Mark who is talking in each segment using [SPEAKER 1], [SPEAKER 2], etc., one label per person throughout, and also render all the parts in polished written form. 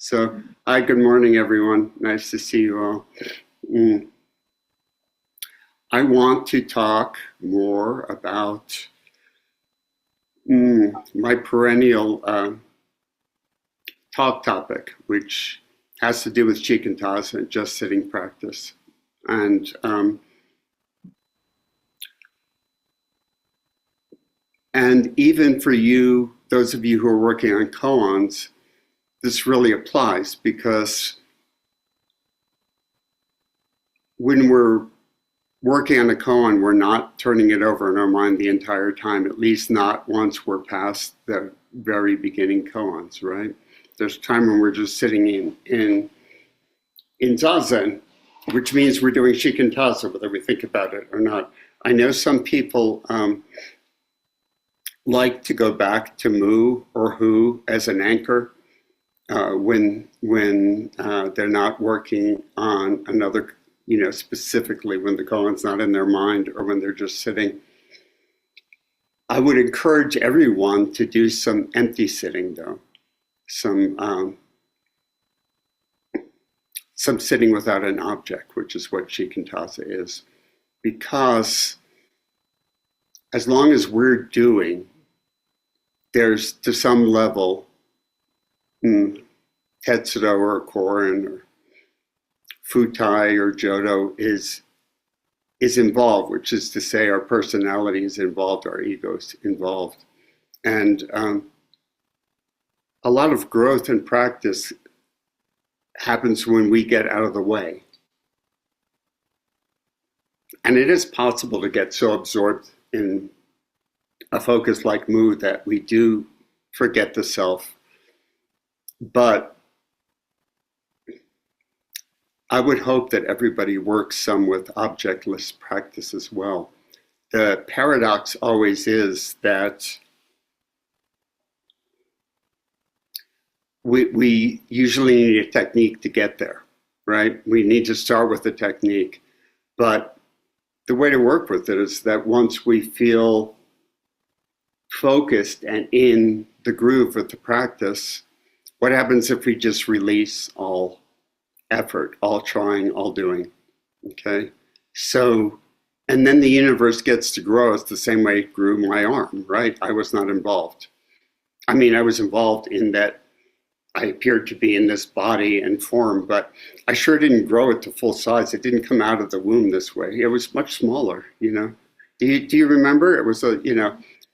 [SPEAKER 1] So, hi, good morning, everyone. Nice to see you all. Mm. I want to talk more about my perennial talk topic, which has to do with Shikantaza and just sitting practice. And even for you, those of you who are working on koans, this really applies because when we're working on a koan, we're not turning it over in our mind the entire time, at least not once we're past the very beginning koans, right? There's time when we're just sitting in zazen, which means we're doing shikantaza, whether we think about it or not. I know some people like to go back to mu or hu as an anchor when they're not working on another, specifically when the koan's not in their mind or when they're just sitting. I would encourage everyone to do some empty sitting, though, some sitting without an object, which is what Shikantaza is, because as long as we're doing, there's to some level Tetsuro or Korin or Futai or Jodo is involved, which is to say our personality is involved, our ego's involved. And a lot of growth and practice happens when we get out of the way. And it is possible to get so absorbed in a focus like mu that we do forget the self. But I would hope that everybody works some with objectless practice as well. The paradox always is that we usually need a technique to get there, right? We need to start with the technique. But the way to work with it is that once we feel focused and in the groove with the practice, what happens if we just release all effort, all trying, all doing, okay? So, and then the universe gets to grow. It's the same way it grew my arm, right? I was not involved. I mean, I was involved in that I appeared to be in this body and form, but I sure didn't grow it to full size. It didn't come out of the womb this way. It was much smaller, Do you remember? It was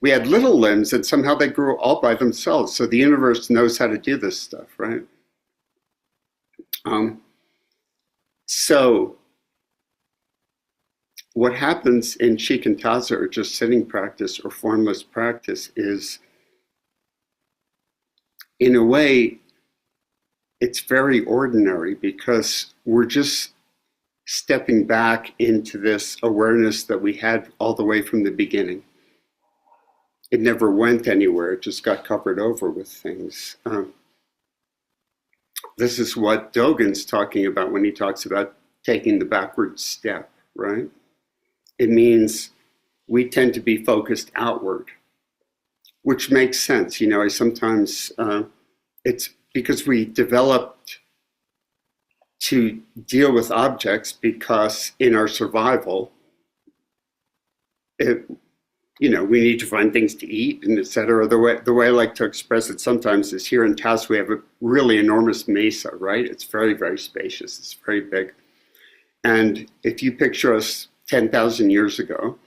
[SPEAKER 1] we had little limbs and somehow they grew all by themselves. So the universe knows how to do this stuff, right? So what happens in Shikantaza or just sitting practice or formless practice is, in a way, it's very ordinary because we're just stepping back into this awareness that we had all the way from the beginning. It never went anywhere. It just got covered over with things. This is what Dogen's talking about when he talks about taking the backward step, right? It means we tend to be focused outward, which makes sense. I sometimes, it's because we developed to deal with objects because in our survival, we need to find things to eat and et cetera. The way I like to express it sometimes is here in Taos, we have a really enormous mesa, right? It's very, very spacious. It's very big. And if you picture us 10,000 years ago,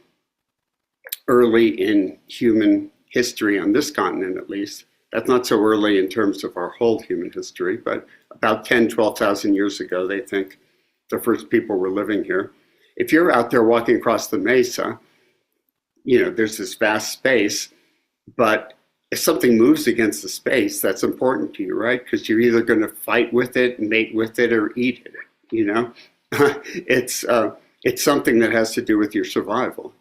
[SPEAKER 1] early in human history on this continent at least, that's not so early in terms of our whole human history, but about 10, 12,000 years ago, they think the first people were living here. If you're out there walking across the mesa, there's this vast space, but if something moves against the space, that's important to you, right? Because you're either going to fight with it, mate with it, or eat it, It's something that has to do with your survival,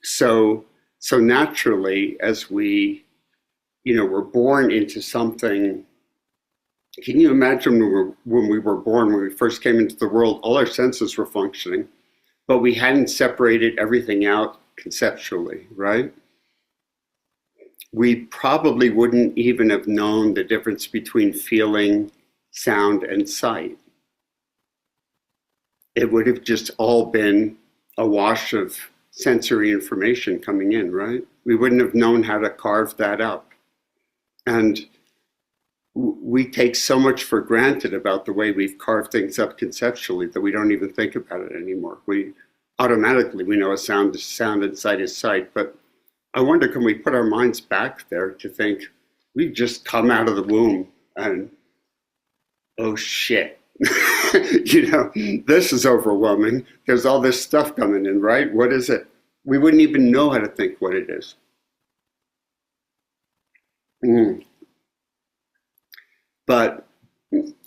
[SPEAKER 1] So naturally, as we, we're born into something. Can you imagine when we were born, when we first came into the world, all our senses were functioning, but we hadn't separated everything out conceptually, right? We probably wouldn't even have known the difference between feeling sound, and sight. It would have just all been a wash of sensory information coming in, right? We wouldn't have known how to carve that up. And we take so much for granted about the way we've carved things up conceptually that we don't even think about it anymore. We know a sound is sound and sight is sight, but I wonder, can we put our minds back there to think, we've just come out of the womb and, oh shit, this is overwhelming. There's all this stuff coming in, right? What is it? We wouldn't even know how to think what it is. But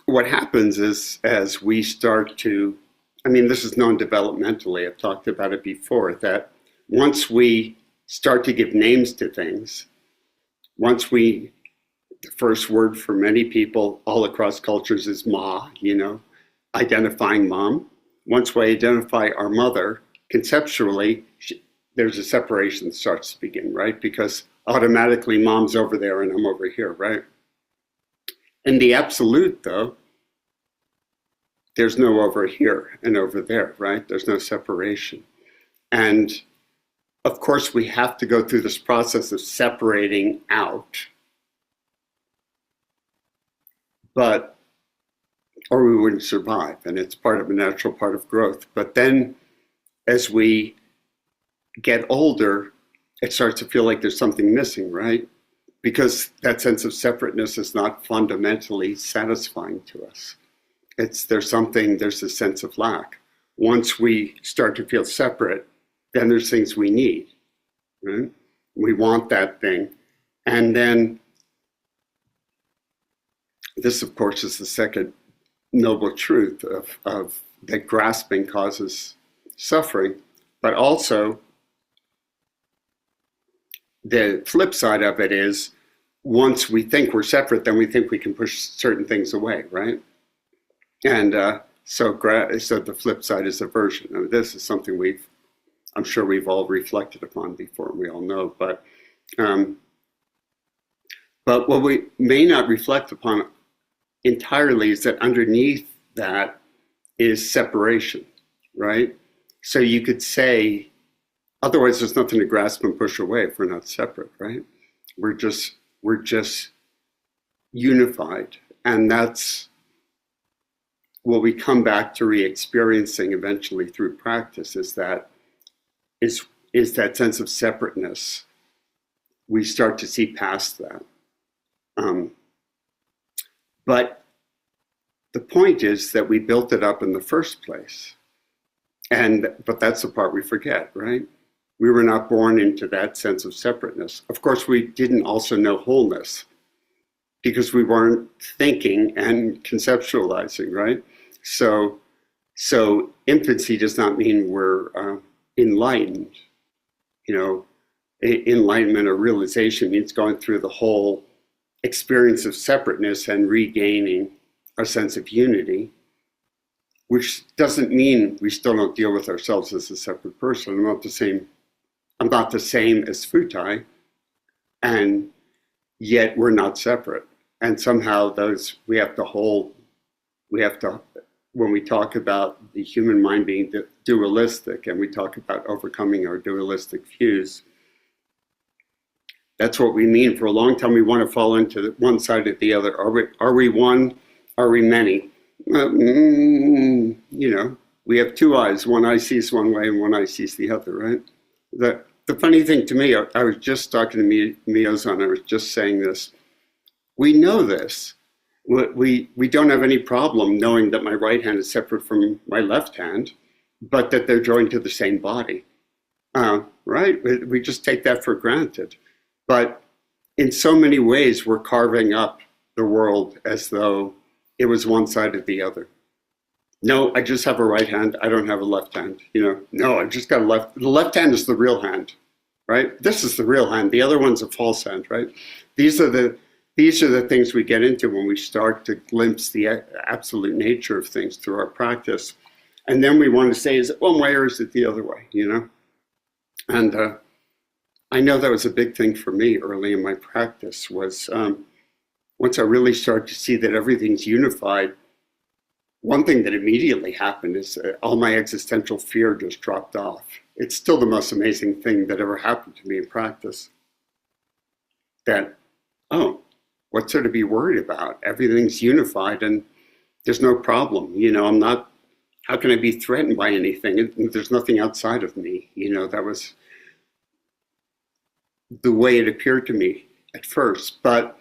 [SPEAKER 1] what happens is, as we start to, this is known developmentally, I've talked about it before, that once we start to give names to things, the first word for many people all across cultures is ma, identifying mom. Once we identify our mother, conceptually, there's a separation that starts to begin, right? Because automatically mom's over there and I'm over here, right? In the absolute, though, there's no over here and over there, right? There's no separation. And of course, we have to go through this process of separating out, or we wouldn't survive, and it's part of a natural part of growth. But then as we get older, it starts to feel like there's something missing, right? Because that sense of separateness is not fundamentally satisfying to us. There's a sense of lack. Once we start to feel separate, then there's things we need, right? We want that thing. And then this, of course, is the second noble truth of that grasping causes suffering, but also the flip side of it is, once we think we're separate, then we think we can push certain things away, right? And so the flip side is aversion. This is something I'm sure we've all reflected upon before, and we all know. But what we may not reflect upon entirely is that underneath that is separation, right? So you could say, otherwise there's nothing to grasp and push away if we're not separate, right? We're just unified. And that's what we come back to re-experiencing eventually through practice, is that sense of separateness. We start to see past that. But the point is that we built it up in the first place. But that's the part we forget, right? We were not born into that sense of separateness. Of course, we didn't also know wholeness because we weren't thinking and conceptualizing, right? So infancy does not mean we're enlightened. Enlightenment or realization means going through the whole experience of separateness and regaining our sense of unity, which doesn't mean we still don't deal with ourselves as a separate person. I'm not the same as Futai, and yet we're not separate. And somehow when we talk about the human mind being dualistic, and we talk about overcoming our dualistic views, that's what we mean. For a long time, we want to fall into one side or the other. Are we one? Are we many? We have two eyes. One eye sees one way and one eye sees the other, right? The funny thing to me, I was just talking to Miyozan, I was just saying this. We know this. We don't have any problem knowing that my right hand is separate from my left hand, but that they're joined to the same body, right? We just take that for granted. But in so many ways, we're carving up the world as though it was one side or the other. No, I just have a right hand. I don't have a left hand. No, I just got a left. The left hand is the real hand, right? This is the real hand. The other one's a false hand, right? These are the things we get into when we start to glimpse the absolute nature of things through our practice. And then we want to say, is it one way or is it the other way, And I know that was a big thing for me early in my practice was once I really start to see that everything's unified, one thing that immediately happened is all my existential fear just dropped off. It's still the most amazing thing that ever happened to me in practice. That, oh, what's there to be worried about? Everything's unified and there's no problem. I'm not, how can I be threatened by anything? There's nothing outside of me. That was the way it appeared to me at first. But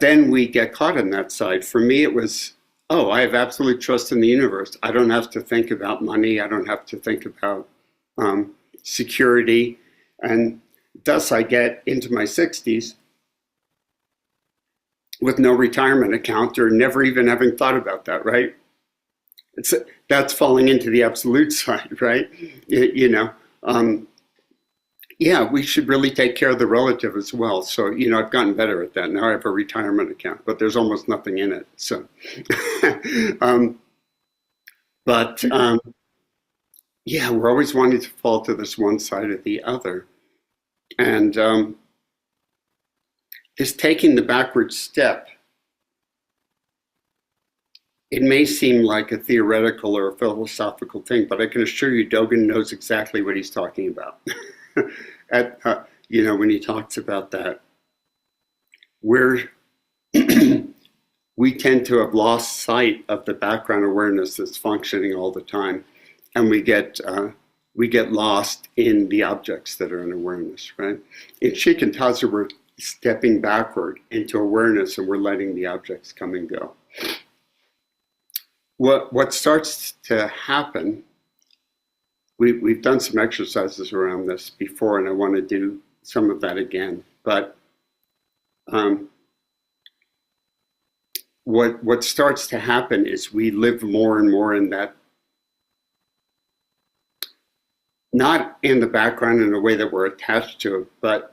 [SPEAKER 1] then we get caught on that side. For me, it was, oh, I have absolute trust in the universe. I don't have to think about money. I don't have to think about security. And thus I get into my 60s with no retirement account or never even having thought about that, right? That's falling into the absolute side, right? Yeah, we should really take care of the relative as well. So, I've gotten better at that. Now I have a retirement account, but there's almost nothing in it. So, yeah, we're always wanting to fall to this one side or the other. And this taking the backward step, it may seem like a theoretical or a philosophical thing, but I can assure you Dogen knows exactly what he's talking about. When he talks about that, where we tend to have lost sight of the background awareness that's functioning all the time, and we get lost in the objects that are in awareness, right? In Shikantaza, we're stepping backward into awareness and we're letting the objects come and go. What starts to happen, we've done some exercises around this before, and I want to do some of that again. But what starts to happen is we live more and more in that, not in the background in a way that we're attached to it, but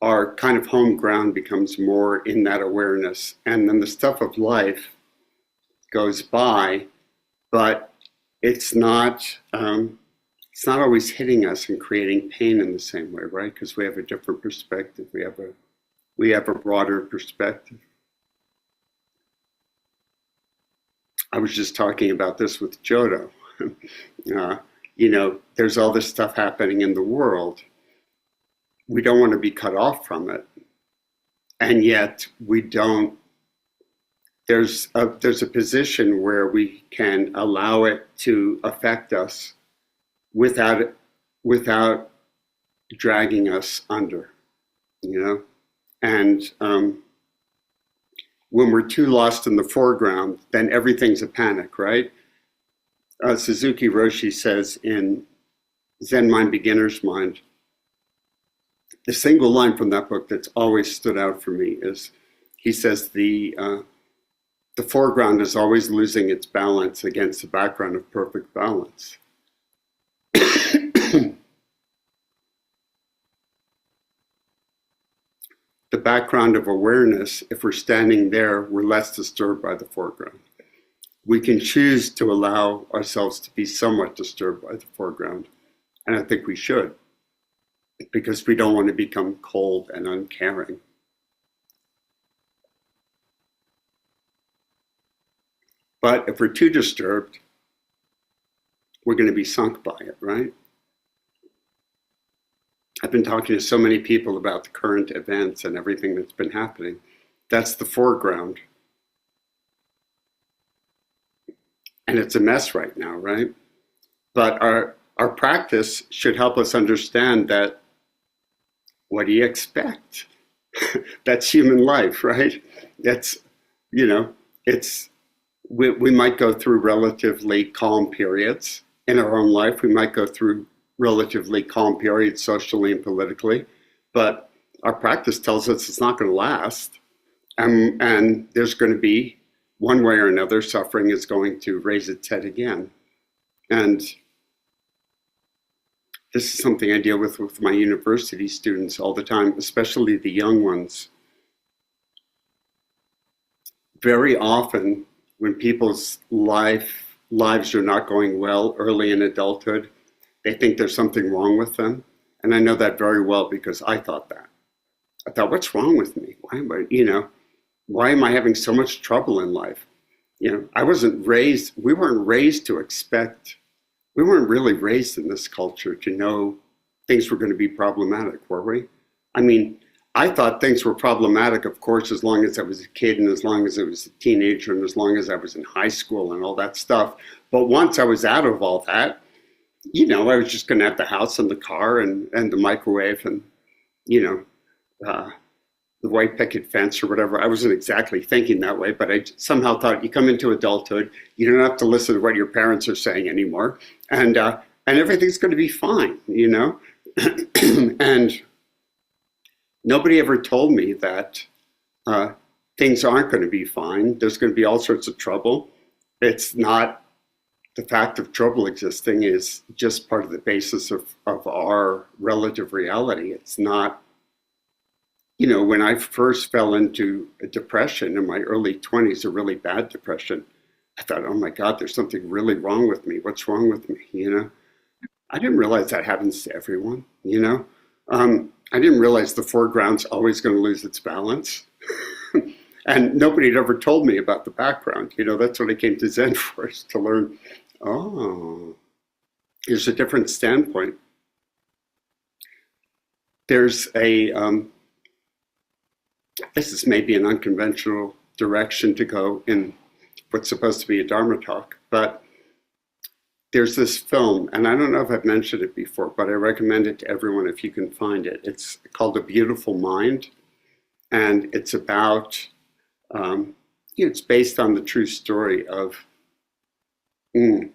[SPEAKER 1] our kind of home ground becomes more in that awareness. And then the stuff of life goes by, but it's not always hitting us and creating pain in the same way, right? Because we have a different perspective. We have a broader perspective. I was just talking about this with Jodo. There's all this stuff happening in the world. We don't want to be cut off from it. And yet we don't. There's a position where we can allow it to affect us without dragging us under, And when we're too lost in the foreground, then everything's a panic, right? Suzuki Roshi says in Zen Mind, Beginner's Mind, the single line from that book that's always stood out for me is, he says the foreground is always losing its balance against the background of perfect balance. The background of awareness, if we're standing there, we're less disturbed by the foreground. We can choose to allow ourselves to be somewhat disturbed by the foreground, and I think we should, because we don't want to become cold and uncaring. But if we're too disturbed, we're going to be sunk by it, right? I've been talking to so many people about the current events and everything that's been happening. That's the foreground. And it's a mess right now, right? But our practice should help us understand that, what do you expect? That's human life, right? That's, we might go through relatively calm periods in our own life. We might go through relatively calm periods socially and politically, but our practice tells us it's not going to last. And there's going to be, one way or another, suffering is going to raise its head again. And this is something I deal with my university students all the time, especially the young ones. Very often, when people's lives are not going well early in adulthood, they think there's something wrong with them. And I know that very well because I thought that. I thought, what's wrong with me? Why am I, why am I having so much trouble in life? You know, we weren't raised to expect, we weren't really raised in this culture to know things were going to be problematic, were we? I mean, I thought things were problematic, of course, as long as I was a kid and as long as I was a teenager and as long as I was in high school and all that stuff. But once I was out of all that, you know, I was just going to have the house and the car and the microwave and, you know, the white picket fence or whatever. I wasn't exactly thinking that way, but I somehow thought you come into adulthood, you don't have to listen to what your parents are saying anymore, and everything's going to be fine, you know. And nobody ever told me that things aren't going to be fine. There's going to be all sorts of trouble. It's not, the fact of trouble existing is just part of the basis of our relative reality. It's not, you know, when I first fell into a depression in my early 20s, a really bad depression, I thought, oh my God, there's something really wrong with me. What's wrong with me? You know, I didn't realize that happens to everyone, you know. I didn't realize the foreground's always going to lose its balance. And nobody had ever told me about the background. You know, that's what I came to Zen for, is to learn, oh, there's a different standpoint. There's a, this is maybe an unconventional direction to go in what's supposed to be a Dharma talk, but there's this film, and I don't know if I've mentioned it before, but I recommend it to everyone if you can find it. It's called A Beautiful Mind, and it's about, it's based on the true story of, when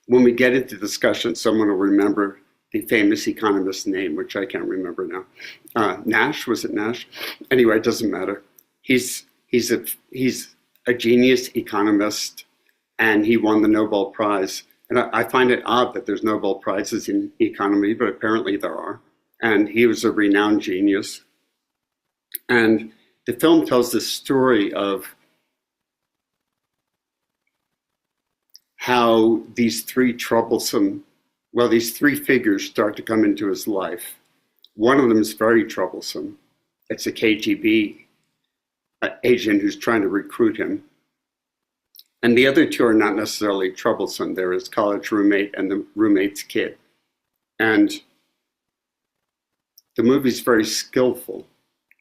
[SPEAKER 1] we get into discussion, someone will remember the famous economist's name, which I can't remember now. Nash, was it Nash? Anyway, it doesn't matter. He's a genius economist, and he won the Nobel Prize. And I find it odd that there's Nobel Prizes in economy, but apparently there are. And he was a renowned genius. And the film tells the story of how these three figures start to come into his life. One of them is very troublesome. It's a KGB agent who's trying to recruit him. And the other two are not necessarily troublesome. They're his college roommate and the roommate's kid. And the movie's very skillful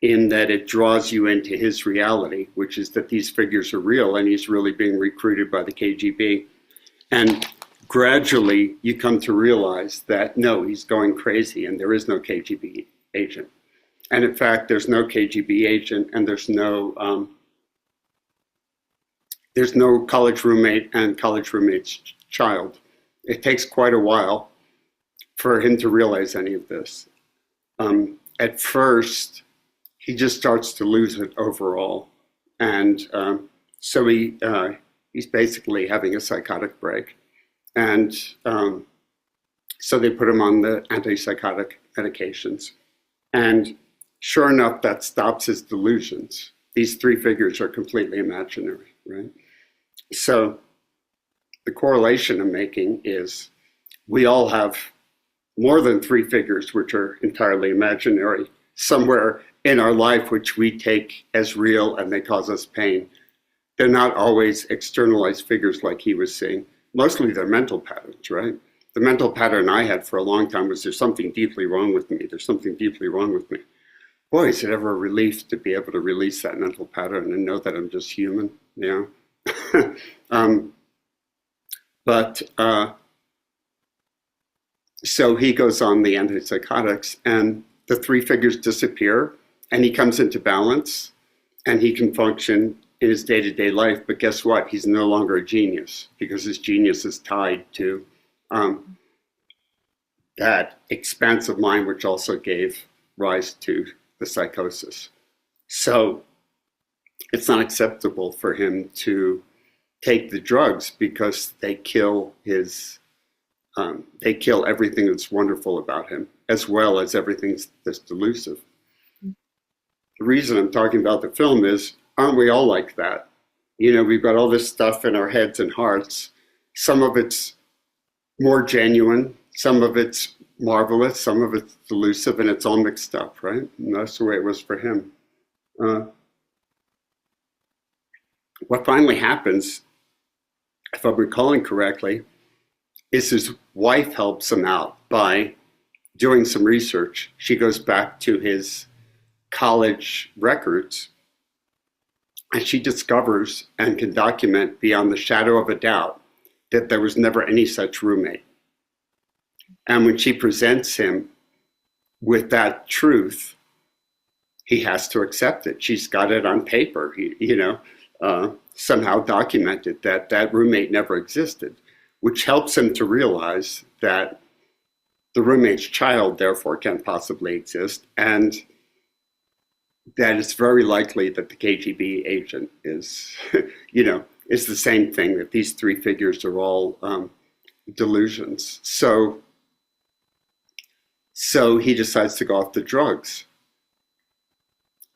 [SPEAKER 1] in that it draws you into his reality, which is that these figures are real and he's really being recruited by the KGB. And gradually you come to realize that no, he's going crazy and there is no KGB agent. And in fact, there's no KGB agent and there's no college roommate and college roommate's child. It takes quite a while for him to realize any of this. At first, he just starts to lose it overall. And so he's basically having a psychotic break. And so they put him on the antipsychotic medications. And sure enough, that stops his delusions. These three figures are completely imaginary, right? So the correlation I'm making is we all have more than three figures which are entirely imaginary somewhere in our life which we take as real and they cause us pain. They're not always externalized figures like he was seeing. Mostly they're mental patterns, right? The mental pattern I had for a long time was there's something deeply wrong with me. There's something deeply wrong with me. Boy, is it ever a relief to be able to release that mental pattern and know that I'm just human, you know? So he goes on the antipsychotics and the three figures disappear and he comes into balance and he can function in his day-to-day life. But guess what? He's no longer a genius because his genius is tied to that expansive mind, which also gave rise to the psychosis. So it's not acceptable for him to take the drugs because they kill everything that's wonderful about him, as well as everything that's delusive. The reason I'm talking about the film is, aren't we all like that? You know, we've got all this stuff in our heads and hearts. Some of it's more genuine, some of it's marvelous, some of it's delusive, and it's all mixed up, right? And that's the way it was for him. what finally happens, if I'm recalling correctly, is his wife helps him out by doing some research. She goes back to his college records and she discovers and can document beyond the shadow of a doubt that there was never any such roommate. And when she presents him with that truth, he has to accept it. She's got it on paper, somehow documented that that roommate never existed, which helps him to realize that the roommate's child therefore can't possibly exist, and that it's very likely that the KGB agent is, is the same thing, that these three figures are all delusions. So he decides to go off the drugs,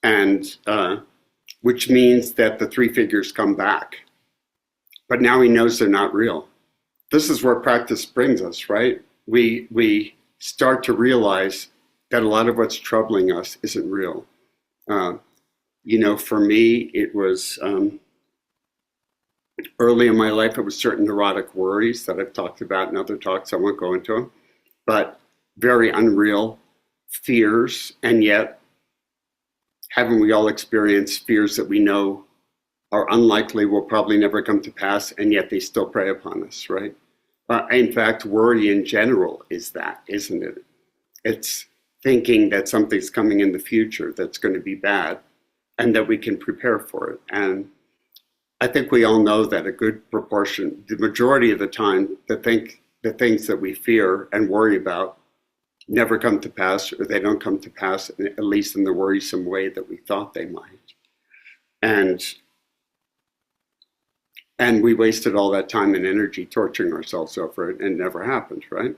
[SPEAKER 1] and which means that the three figures come back. But now he knows they're not real. This is where practice brings us, right? We start to realize that a lot of what's troubling us isn't real. For me, it was early in my life, it was certain neurotic worries that I've talked about in other talks. I won't go into them, but very unreal fears. And yet, haven't we all experienced fears that we know are unlikely, will probably never come to pass, and yet they still prey upon us, right? In fact, worry in general is that, isn't it? It's thinking that something's coming in the future that's going to be bad and that we can prepare for it. And I think we all know that a good proportion, the majority of the time, the things that we fear and worry about never come to pass, or they don't come to pass, at least in the worrisome way that we thought they might. And we wasted all that time and energy torturing ourselves over it, and it never happened, right?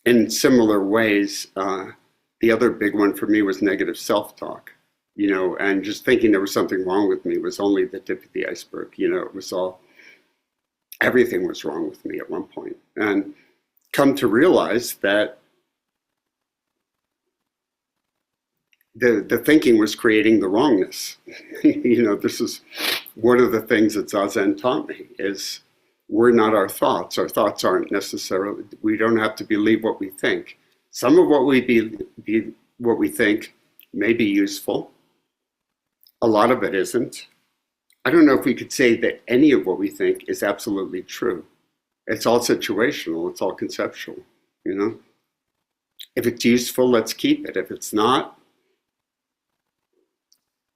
[SPEAKER 1] In similar ways, the other big one for me was negative self-talk, and just thinking there was something wrong with me was only the tip of the iceberg. It was everything was wrong with me at one point. And come to realize that the thinking was creating the wrongness. This is one of the things that Zazen taught me is we're not our thoughts. Our thoughts aren't necessarily, we don't have to believe what we think. Some of what we think may be useful. A lot of it isn't. I don't know if we could say that any of what we think is absolutely true. It's all situational, it's all conceptual, If it's useful, let's keep it. If it's not,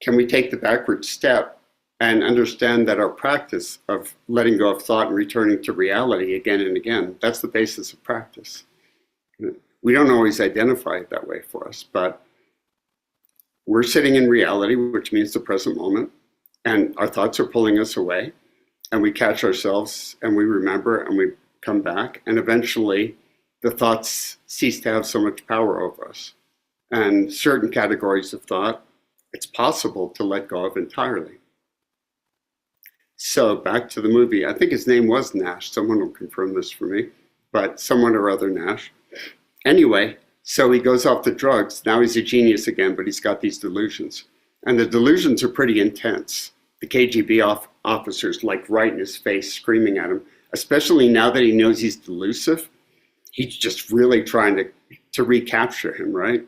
[SPEAKER 1] can we take the backward step and understand that our practice of letting go of thought and returning to reality again and again, that's the basis of practice. We don't always identify it that way for us, but we're sitting in reality, which means the present moment, and our thoughts are pulling us away, and we catch ourselves and we remember and we come back, and eventually the thoughts cease to have so much power over us. And certain categories of thought, it's possible to let go of entirely. So back to the movie. I think his name was Nash. Someone will confirm this for me, but someone or other Nash. Anyway, so he goes off the drugs. Now he's a genius again, but he's got these delusions. And the delusions are pretty intense. The KGB officers like right in his face, screaming at him, especially now that he knows he's delusive. He's just really trying to recapture him, right?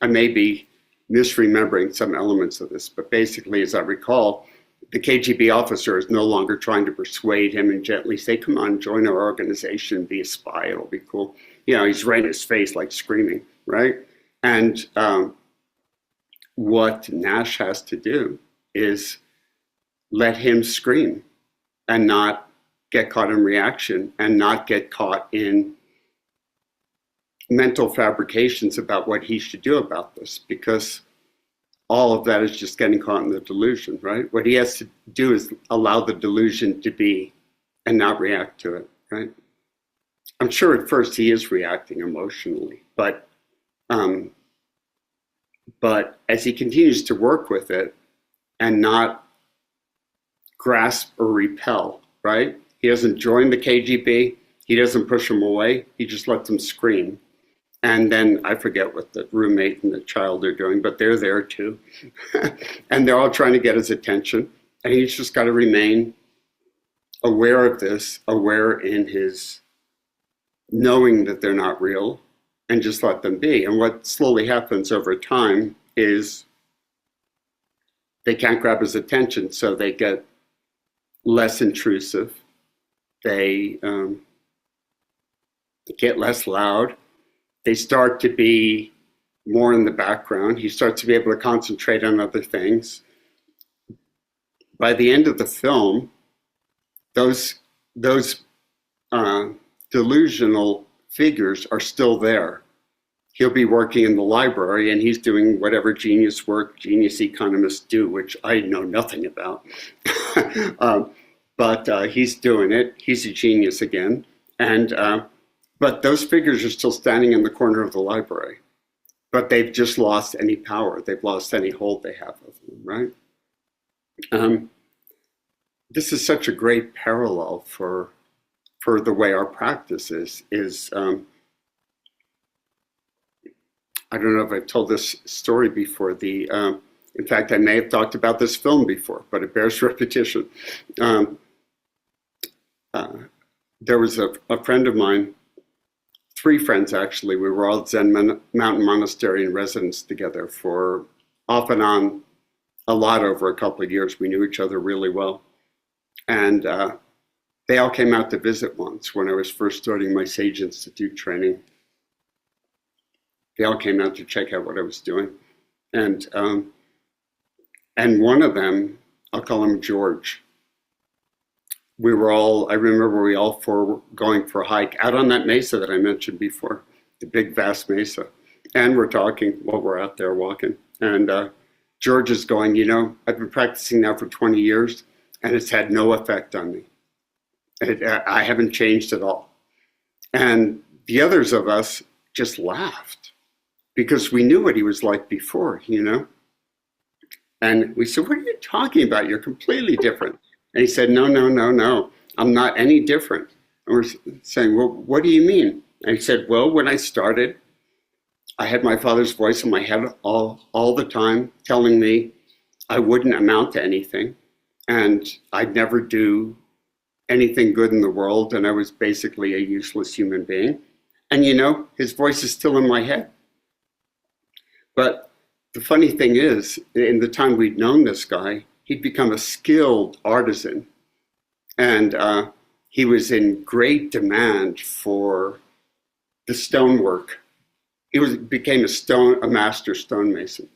[SPEAKER 1] I may be misremembering some elements of this, but basically, as I recall, the KGB officer is no longer trying to persuade him and gently say, come on, join our organization, be a spy, it'll be cool. He's right in his face, like screaming, right? And what Nash has to do is let him scream and not get caught in reaction and not get caught in mental fabrications about what he should do about this, because all of that is just getting caught in the delusion, right? What he has to do is allow the delusion to be and not react to it, right? I'm sure at first he is reacting emotionally, but as he continues to work with it and not grasp or repel, right? He doesn't join the KGB. He doesn't push them away. He just lets them scream. And then I forget what the roommate and the child are doing, but they're there too. And they're all trying to get his attention. And he's just got to remain aware of this, aware in his knowing that they're not real, and just let them be. And what slowly happens over time is they can't grab his attention, so they get less intrusive. They get less loud. They start to be more in the background. He starts to be able to concentrate on other things. By the end of the film, those delusional figures are still there. He'll be working in the library and he's doing whatever genius work genius economists do, which I know nothing about. But he's doing it. He's a genius again. But those figures are still standing in the corner of the library. But they've just lost any power. They've lost any hold they have of them, right? This is such a great parallel for the way our practice is I don't know if I've told this story before. In fact, I may have talked about this film before, but it bears repetition. There was a friend of mine, 3 friends actually. We were all at Zen Mountain Monastery in residence together for off and on a lot over a couple of years. We knew each other really well. And they all came out to visit once when I was first starting my Sage Institute training. They all came out to check out what I was doing. And one of them, I'll call him George. I remember we all 4 were going for a hike out on that mesa that I mentioned before, the big vast mesa. And we're talking while we're out there walking. And George is going, I've been practicing now for 20 years and it's had no effect on me. I haven't changed at all. And the others of us just laughed because we knew what he was like before, And we said, what are you talking about? You're completely different. And he said, no, I'm not any different. And we're saying, well, what do you mean? And he said, well, when I started, I had my father's voice in my head all the time telling me I wouldn't amount to anything and I'd never do anything good in the world, and I was basically a useless human being. And his voice is still in my head. But the funny thing is, in the time we'd known this guy, he'd become a skilled artisan. And he was in great demand for the stonework. He became a master stonemason.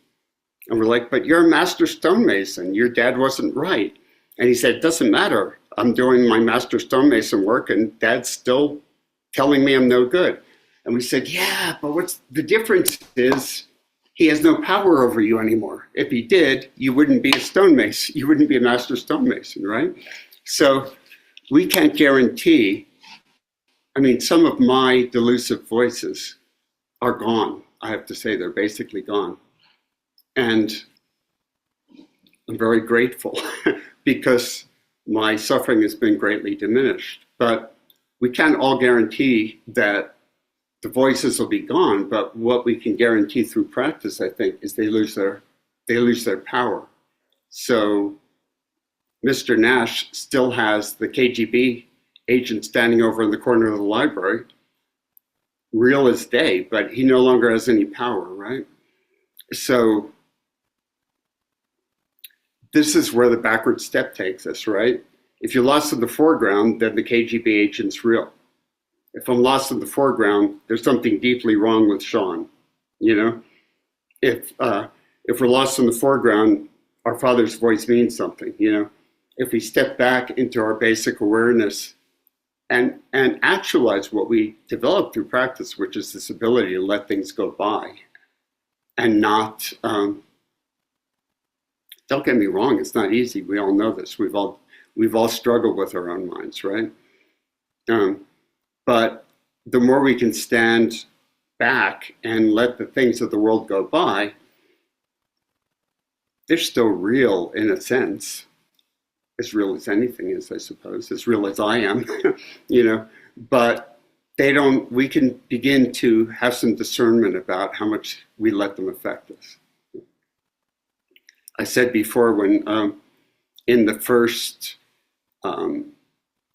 [SPEAKER 1] And we're like, but you're a master stonemason. Your dad wasn't right. And he said, it doesn't matter. I'm doing my master stonemason work and Dad's still telling me I'm no good. And we said, yeah, but what's the difference is he has no power over you anymore. If he did, you wouldn't be a stonemason. You wouldn't be a master stonemason, right? So we can't guarantee. Some of my delusive voices are gone. I have to say they're basically gone. And I'm very grateful because my suffering has been greatly diminished. But we can't all guarantee that the voices will be gone, but what we can guarantee through practice, I think, is they lose their power. So Mr. Nash still has the KGB agent standing over in the corner of the library, real as day, but he no longer has any power, right? So this is where the backward step takes us, right? If you're lost in the foreground, then the KGB agent's real. If I'm lost in the foreground, there's something deeply wrong with Sean, If we're lost in the foreground, our Father's voice means something, If we step back into our basic awareness and actualize what we develop through practice, which is this ability to let things go by and not, don't get me wrong, it's not easy. We all know this. We've all struggled with our own minds, right? But the more we can stand back and let the things of the world go by, they're still real in a sense, as real as anything is, I suppose, as real as I am, But we can begin to have some discernment about how much we let them affect us. I said before, when in the first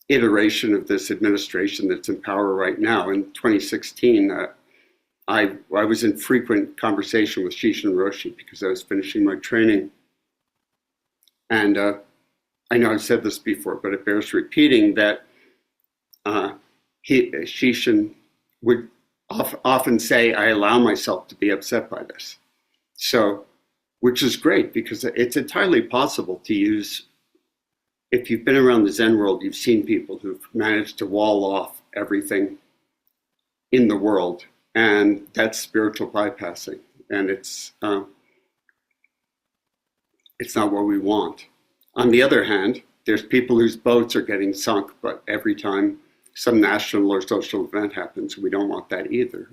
[SPEAKER 1] iteration of this administration that's in power right now, in 2016, I was in frequent conversation with Shishin Roshi because I was finishing my training. And I know I've said this before, but it bears repeating that Shishin would often say, I allow myself to be upset by this. So, which is great because it's entirely possible to use, if you've been around the Zen world, you've seen people who've managed to wall off everything in the world, and that's spiritual bypassing, and it's not what we want. On the other hand, there's people whose boats are getting sunk, but every time some national or social event happens, we don't want that either.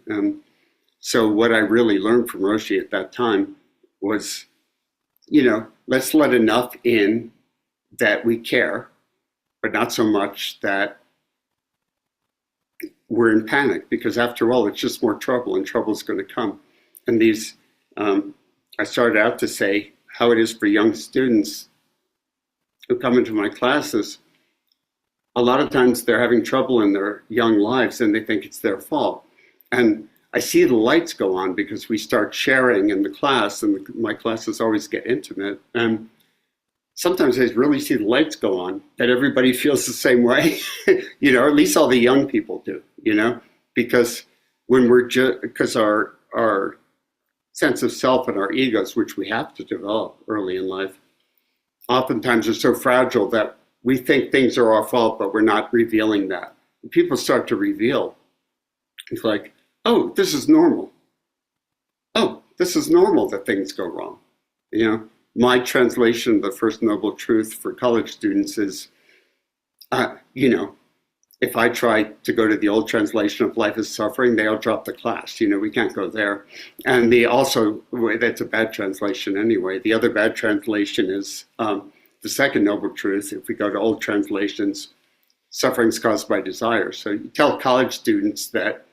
[SPEAKER 1] So what I really learned from Roshi at that time was, let's let enough in that we care, but not so much that we're in panic, because after all, it's just more trouble, and trouble's going to come. And these, I started out to say how it is for young students who come into my classes. A lot of times they're having trouble in their young lives and they think it's their fault. And I see the lights go on because we start sharing in the class, and my classes always get intimate. And sometimes I really see the lights go on, that everybody feels the same way, or at least all the young people do, because when because our sense of self and our egos, which we have to develop early in life, oftentimes are so fragile that we think things are our fault, but we're not revealing that. When people start to reveal, it's like, oh, this is normal. Oh, this is normal that things go wrong. My translation of the First Noble Truth for college students is, if I try to go to the old translation of life is suffering, they'll drop the class. We can't go there. And that's a bad translation anyway. The other bad translation is the second Noble Truth. If we go to old translations, suffering is caused by desire. So you tell college students that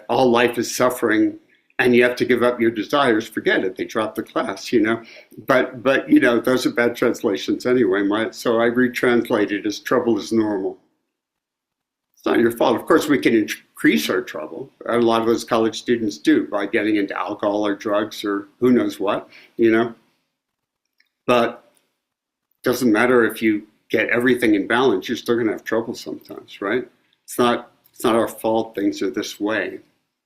[SPEAKER 1] all life is suffering and you have to give up your desires, forget it. They drop the class, But those are bad translations anyway. So I retranslated as trouble is normal. It's not your fault. Of course, we can increase our trouble. A lot of those college students do by getting into alcohol or drugs or who knows what, But it doesn't matter if you get everything in balance, you're still going to have trouble sometimes, right? It's not our fault things are this way.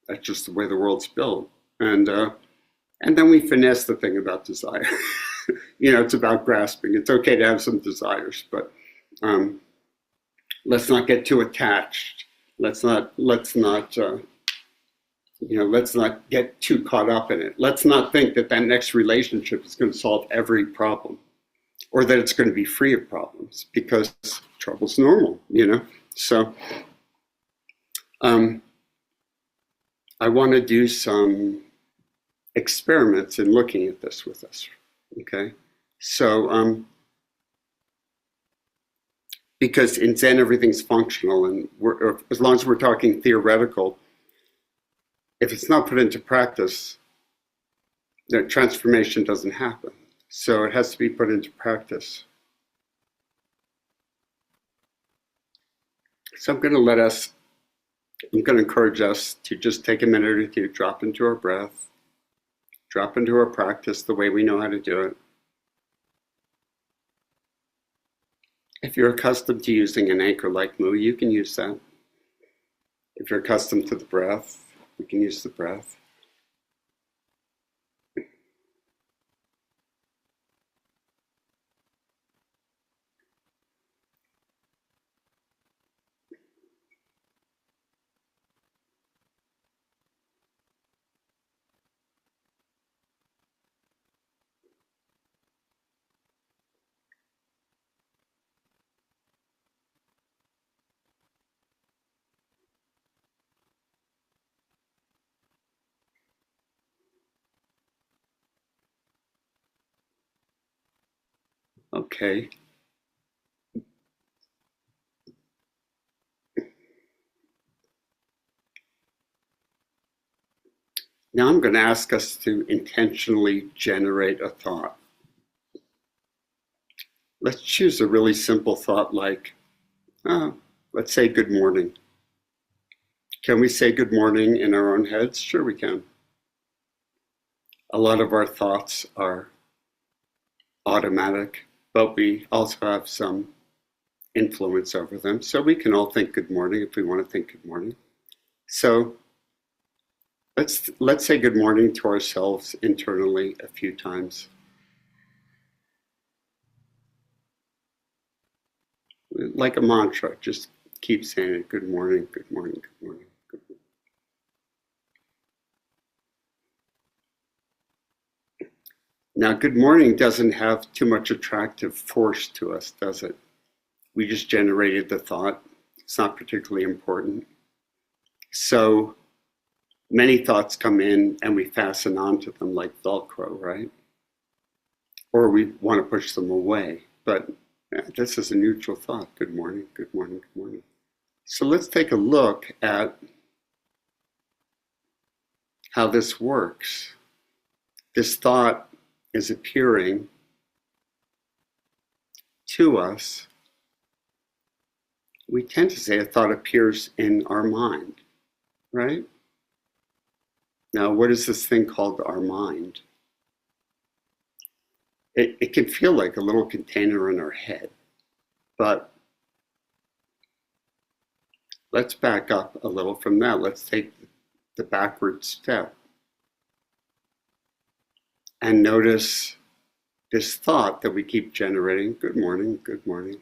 [SPEAKER 1] That's just the way the world's built. And then we finesse the thing about desire. It's about grasping. It's okay to have some desires, but let's not get too attached. Let's not get too caught up in it. Let's not think that next relationship is going to solve every problem, or that it's going to be free of problems, because trouble's normal, So I want to do some experiments in looking at this with us, okay? So, because in Zen everything's functional, and as long as we're talking theoretical, if it's not put into practice, the transformation doesn't happen. So it has to be put into practice. So I'm going to encourage us to just take a minute or two, drop into our breath, drop into our practice the way we know how to do it. If you're accustomed to using an anchor like Mu, you can use that. If you're accustomed to the breath, we can use the breath. Okay. Now I'm going to ask us to intentionally generate a thought. Let's choose a really simple thought like, let's say good morning. Can we say good morning in our own heads? Sure we can. A lot of our thoughts are automatic, but we also have some influence over them. So we can all think good morning if we want to think good morning. So let's say good morning to ourselves internally a few times. Like a mantra, just keep saying it. Good morning, good morning, good morning, good morning. Now, good morning doesn't have too much attractive force to us, does it? We just generated the thought. It's not particularly important. So many thoughts come in and we fasten onto them like Velcro, right? Or we want to push them away. But this is a neutral thought. Good morning, good morning, good morning. So let's take a look at how this works. This thought is appearing to us. We tend to say a thought appears in our mind, right? Now, what is this thing called our mind? It can feel like a little container in our head, but let's back up a little from that. Let's take the backward step and notice this thought that we keep generating. Good morning, good morning.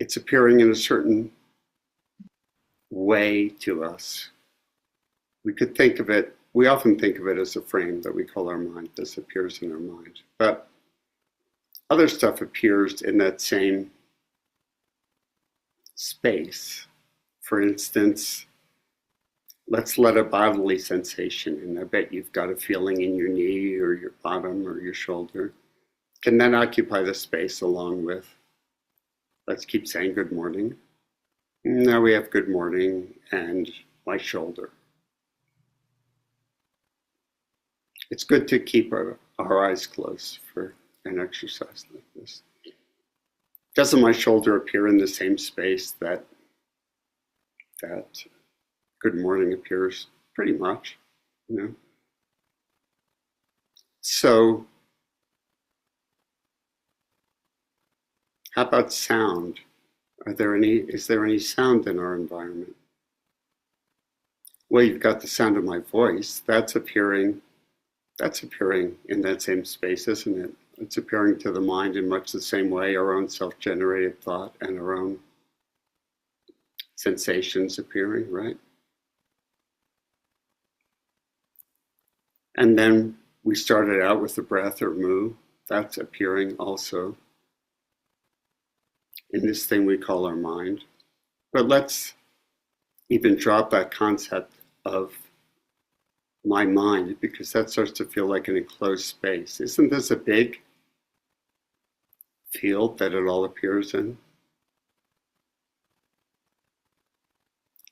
[SPEAKER 1] It's appearing in a certain way to us. We could think of it, we often think of it as a frame that we call our mind. This appears in our mind. But other stuff appears in that same space. For instance, let's let a bodily sensation in. I bet you've got a feeling in your knee or your bottom or your shoulder. Can that occupy the space along with, let's keep saying good morning. Now we have good morning and my shoulder. It's good to keep our eyes closed for an exercise like this. Doesn't my shoulder appear in the same space that good morning appears? Pretty much, you know. So how about sound? Is there any sound in our environment? Well, you've got the sound of my voice. That's appearing in that same space, isn't it? It's appearing to the mind in much the same way our own self-generated thought and our own sensations appearing, right? And then we started out with the breath or mu. That's appearing also in this thing we call our mind. But let's even drop that concept of my mind, because that starts to feel like an enclosed space. Isn't this a big field that it all appears in?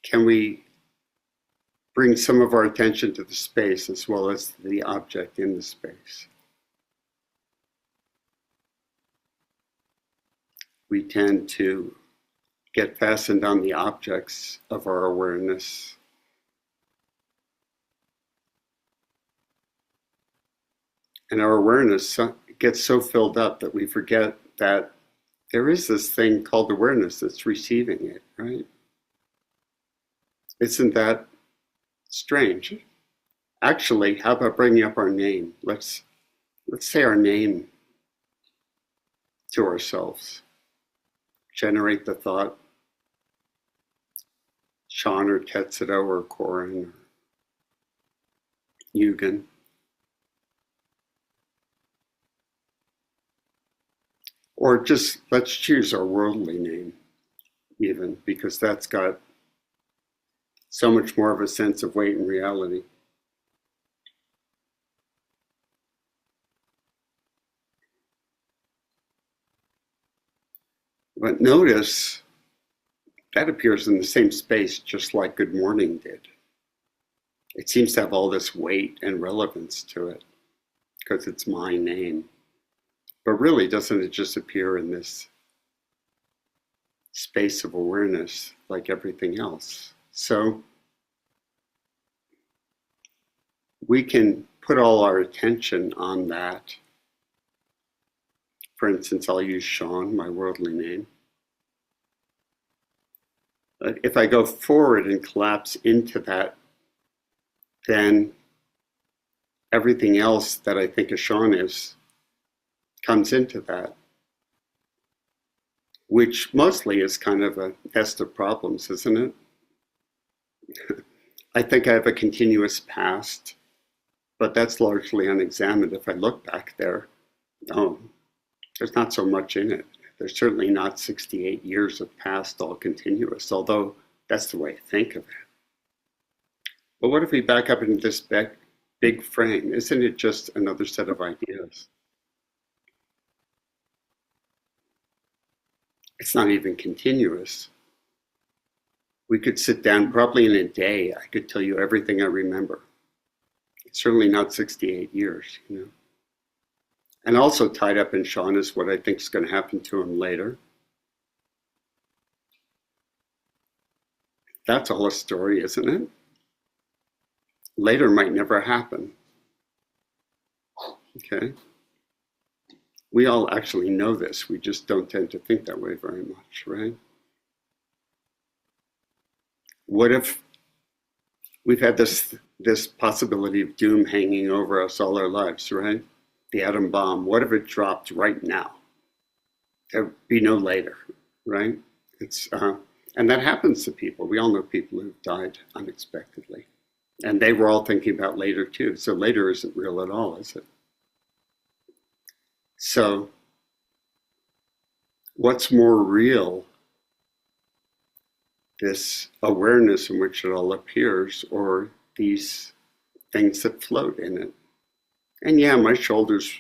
[SPEAKER 1] Can we bring some of our attention to the space as well as the object in the space? We tend to get fastened on the objects of our awareness. And our awareness gets so filled up that we forget that there is this thing called awareness that's receiving it, right? Isn't that strange? Actually, how about bringing up our name? Let's say our name to ourselves. Generate the thought, Sean or Tetsudo or Koren or Yugen. Or just let's choose our worldly name even, because that's got so much more of a sense of weight and reality. But notice that appears in the same space just like good morning did. it seems to have all this weight and relevance to it because it's my name. But really, doesn't it just appear in this space of awareness like everything else? So we can put all our attention on that. For instance, I'll use Sean, my worldly name. If I go forward and collapse into that, then everything else that I think a Sean is comes into that, which mostly is kind of a nest of problems, isn't it? I think I have a continuous past, but that's largely unexamined. If I look back there, there's not so much in it. There's certainly not 68 years of past all continuous, although that's the way I think of it. But what if we back up into this big frame? Isn't it just another set of ideas? It's not even continuous. We could sit down, probably in a day, I could tell you everything I remember. It's certainly not 68 years, you know. And also tied up in Sean is what I think is going to happen to him later. That's all a story, isn't it? Later might never happen. Okay? We all actually know this. We just don't tend to think that way very much, right? What if we've had this possibility of doom hanging over us all our lives, right? The atom bomb, what if it dropped right now? There'd be no later, right? And that happens to people. We all know people who've died unexpectedly. And they were all thinking about later too. So later isn't real at all, is it? So what's more real? This awareness in which it all appears, or these things that float in it? And yeah, my shoulder's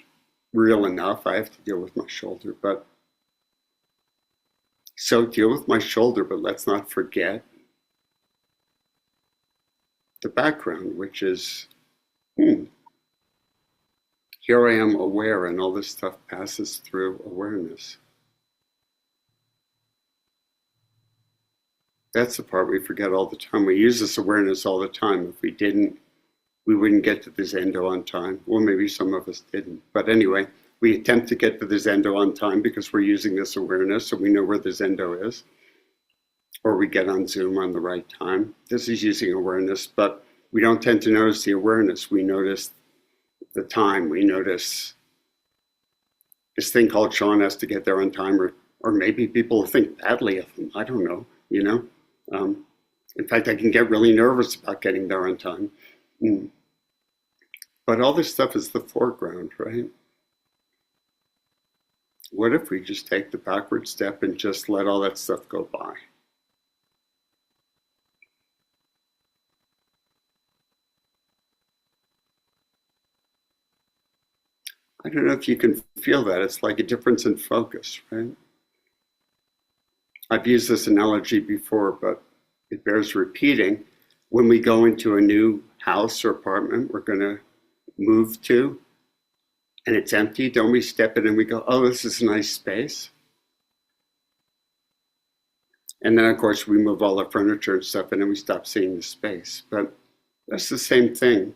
[SPEAKER 1] real enough. I have to deal with my shoulder, but so deal with my shoulder, but let's not forget the background, which is, here I am aware, and all this stuff passes through awareness. That's the part we forget all the time. We use this awareness all the time. If we didn't, we wouldn't get to the Zendo on time. Well, maybe some of us didn't. But anyway, we attempt to get to the Zendo on time because we're using this awareness, so we know where the Zendo is. Or we get on Zoom on the right time. This is using awareness, but we don't tend to notice the awareness. We notice the time. We notice this thing called Sean has to get there on time, or maybe people think badly of him. I don't know, you know. In fact, I can get really nervous about getting there on time. But all this stuff is the foreground, right? What if we just take the backward step and just let all that stuff go by? I don't know if you can feel that. It's like a difference in focus, right? I've used this analogy before, but it bears repeating. When we go into a new house or apartment we're going to move to, and it's empty, don't we step in and we go, oh, this is a nice space? And then, of course, we move all the furniture and stuff, and then we stop seeing the space. But that's the same thing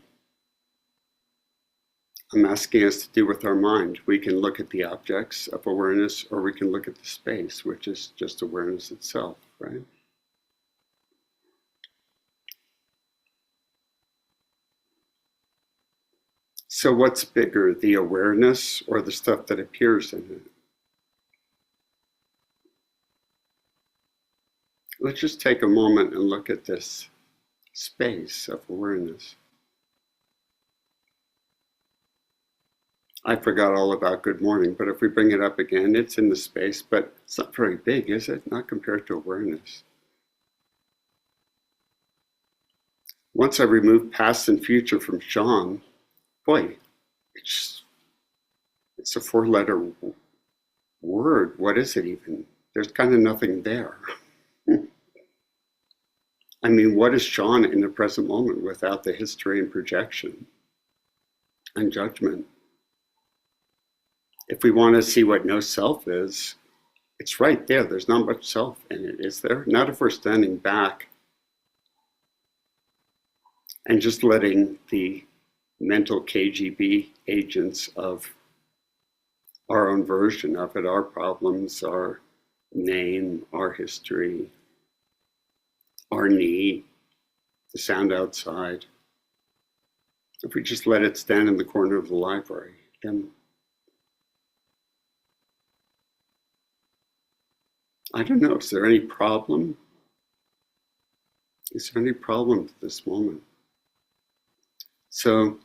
[SPEAKER 1] I'm asking us to do with our mind. We can look at the objects of awareness, or we can look at the space, which is just awareness itself, right? So what's bigger, the awareness or the stuff that appears in it? Let's just take a moment and look at this space of awareness. I forgot all about good morning, but if we bring it up again, it's in the space, but it's not very big, is it? Not compared to awareness. Once I remove past and future from Sean, boy, it's a four-letter word. What is it even? There's kind of nothing there. I mean, what is Sean in the present moment without the history and projection and judgment? If we want to see what no self is, it's right there. There's not much self in it, is there? Not if we're standing back and just letting the mental KGB agents of our own version of it, our problems, our name, our history, our need, the sound outside. If we just let it stand in the corner of the library, then I don't know, is there any problem? Is there any problem to this moment? So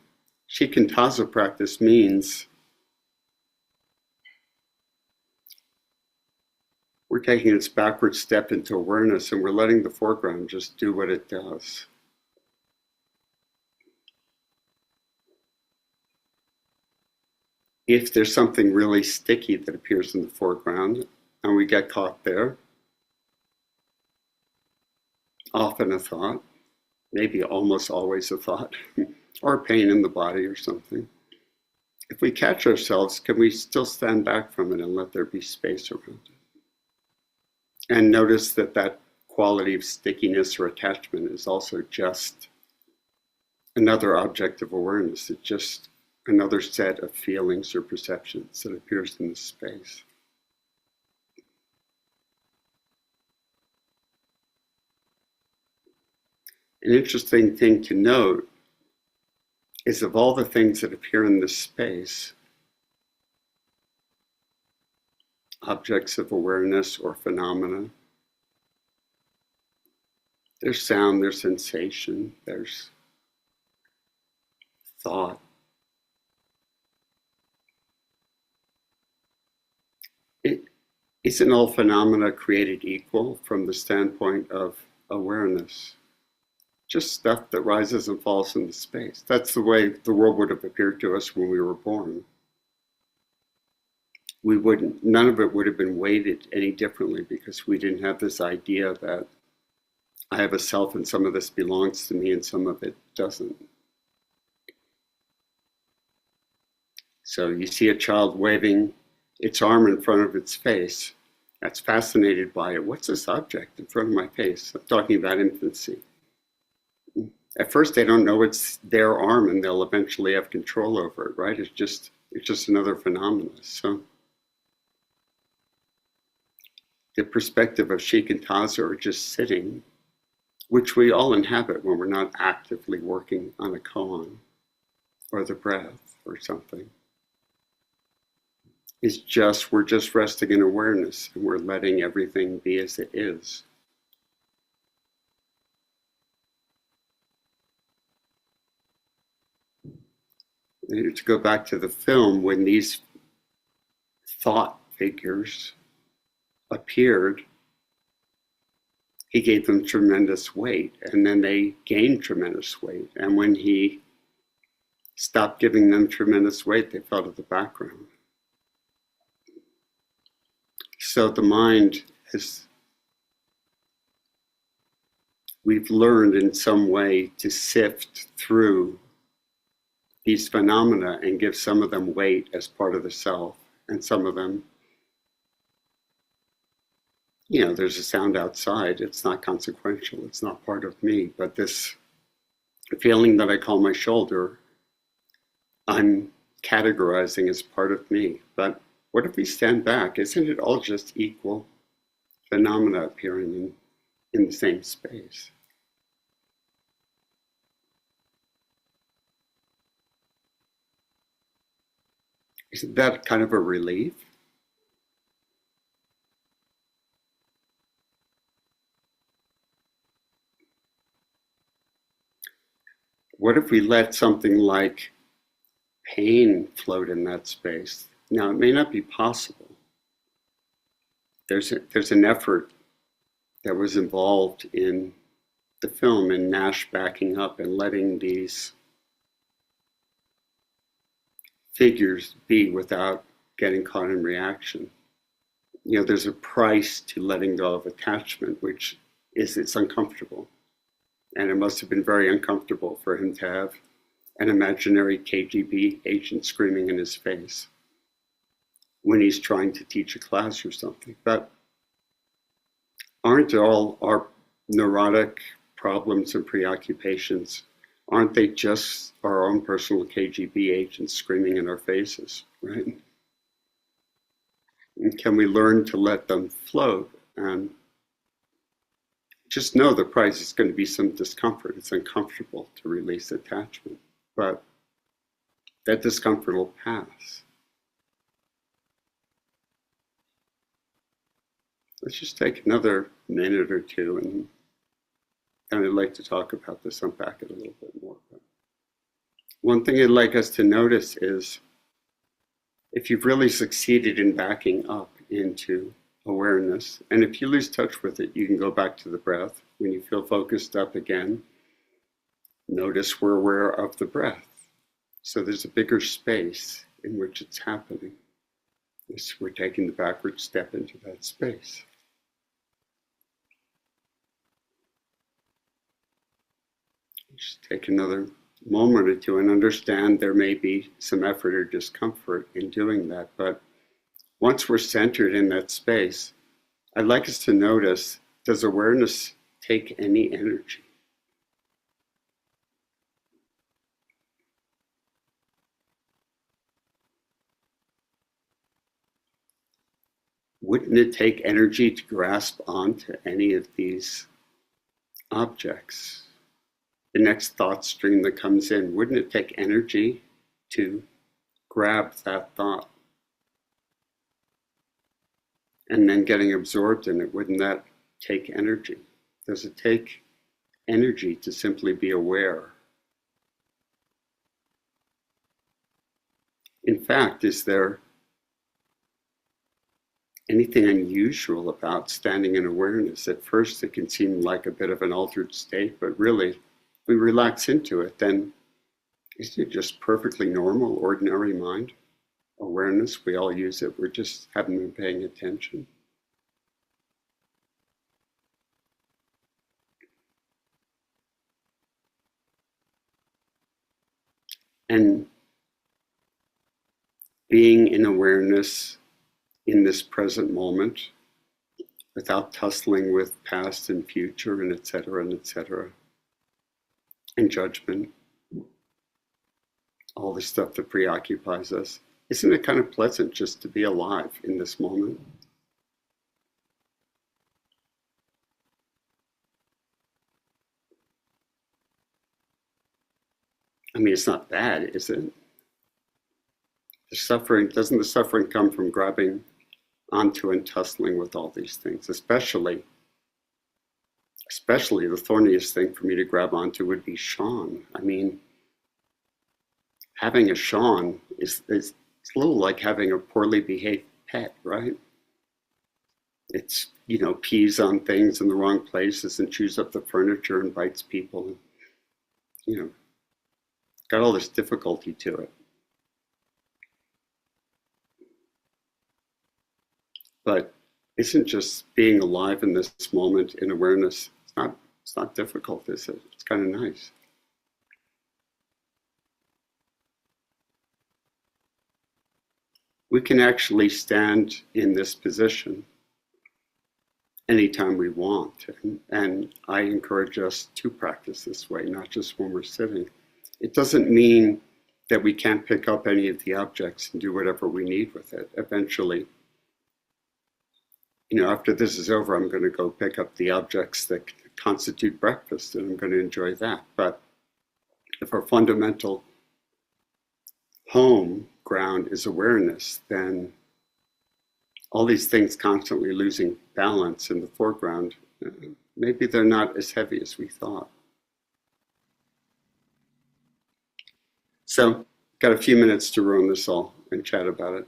[SPEAKER 1] Shikantaza practice means we're taking this backward step into awareness and we're letting the foreground just do what it does. If there's something really sticky that appears in the foreground and we get caught there, often a thought, maybe almost always a thought, or pain in the body or something. If we catch ourselves, can we still stand back from it and let there be space around it? And notice that that quality of stickiness or attachment is also just another object of awareness. It's just another set of feelings or perceptions that appears in this space. An interesting thing to note is of all the things that appear in this space, objects of awareness or phenomena, there's sound, there's sensation, there's thought. Isn't all phenomena created equal from the standpoint of awareness? Just stuff that rises and falls in the space. That's the way the world would have appeared to us when we were born. None of it would have been weighted any differently because we didn't have this idea that I have a self and some of this belongs to me and some of it doesn't. So you see a child waving its arm in front of its face. That's fascinated by it. What's this object in front of my face? I'm talking about infancy. At first they don't know it's their arm and they'll eventually have control over it, right? It's just another phenomenon. So the perspective of Shikantaza or just sitting, which we all inhabit when we're not actively working on a koan or the breath or something, is we're just resting in awareness and we're letting everything be as it is. To go back to the film, when these thought figures appeared, he gave them tremendous weight, and then they gained tremendous weight. And when he stopped giving them tremendous weight, they fell to the background. So the mind we've learned in some way to sift through these phenomena and give some of them weight as part of the self, and some of them, there's a sound outside, it's not consequential, it's not part of me, but this feeling that I call my shoulder, I'm categorizing as part of me. But what if we stand back? Isn't it all just equal phenomena appearing in the same space? Isn't that kind of a relief? What if we let something like pain float in that space? Now, it may not be possible. There's an effort that was involved in the film, and Nash backing up and letting these figures be without getting caught in reaction. There's a price to letting go of attachment, which is it's uncomfortable. And it must have been very uncomfortable for him to have an imaginary KGB agent screaming in his face when he's trying to teach a class or something. But aren't all our neurotic problems and preoccupations, aren't they just our own personal KGB agents screaming in our faces, right? And can we learn to let them float and just know the price is going to be some discomfort? It's uncomfortable to release attachment, but that discomfort will pass. Let's just take another minute or two, and I'd like to talk about this, unpack it a little bit more. But one thing I'd like us to notice is if you've really succeeded in backing up into awareness, and if you lose touch with it, you can go back to the breath. When you feel focused up again, notice we're aware of the breath. So there's a bigger space in which it's happening. We're taking the backward step into that space. Just take another moment or two and understand there may be some effort or discomfort in doing that, but once we're centered in that space, I'd like us to notice, does awareness take any energy? Wouldn't it take energy to grasp onto any of these objects? The next thought stream that comes in, wouldn't it take energy to grab that thought? And then getting absorbed in it, wouldn't that take energy? Does it take energy to simply be aware? In fact, is there anything unusual about standing in awareness? At first, it can seem like a bit of an altered state, but really, if we relax into it, then isn't it just perfectly normal, ordinary mind? Awareness, we all use it, we just haven't been paying attention. And being in awareness in this present moment, without tussling with past and future and et cetera, and judgment, all the stuff that preoccupies us. Isn't it kind of pleasant just to be alive in this moment? I mean, it's not bad, is it? The suffering, doesn't the suffering come from grabbing onto and tussling with all these things? Especially the thorniest thing for me to grab onto would be Sean. I mean, having a Sean is a little like having a poorly behaved pet, right? It's, pees on things in the wrong places and chews up the furniture and bites people. And, got all this difficulty to it. But isn't just being alive in this moment in awareness, it's not difficult, is it? It's kind of nice. We can actually stand in this position anytime we want. And I encourage us to practice this way, not just when we're sitting. It doesn't mean that we can't pick up any of the objects and do whatever we need with it. Eventually, after this is over, I'm going to go pick up the objects that constitute breakfast, and I'm going to enjoy that. But if our fundamental home ground is awareness, then all these things constantly losing balance in the foreground, maybe they're not as heavy as we thought. So, got a few minutes to ruin this all and chat about it.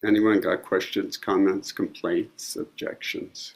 [SPEAKER 1] Anyone got questions, comments, complaints, objections?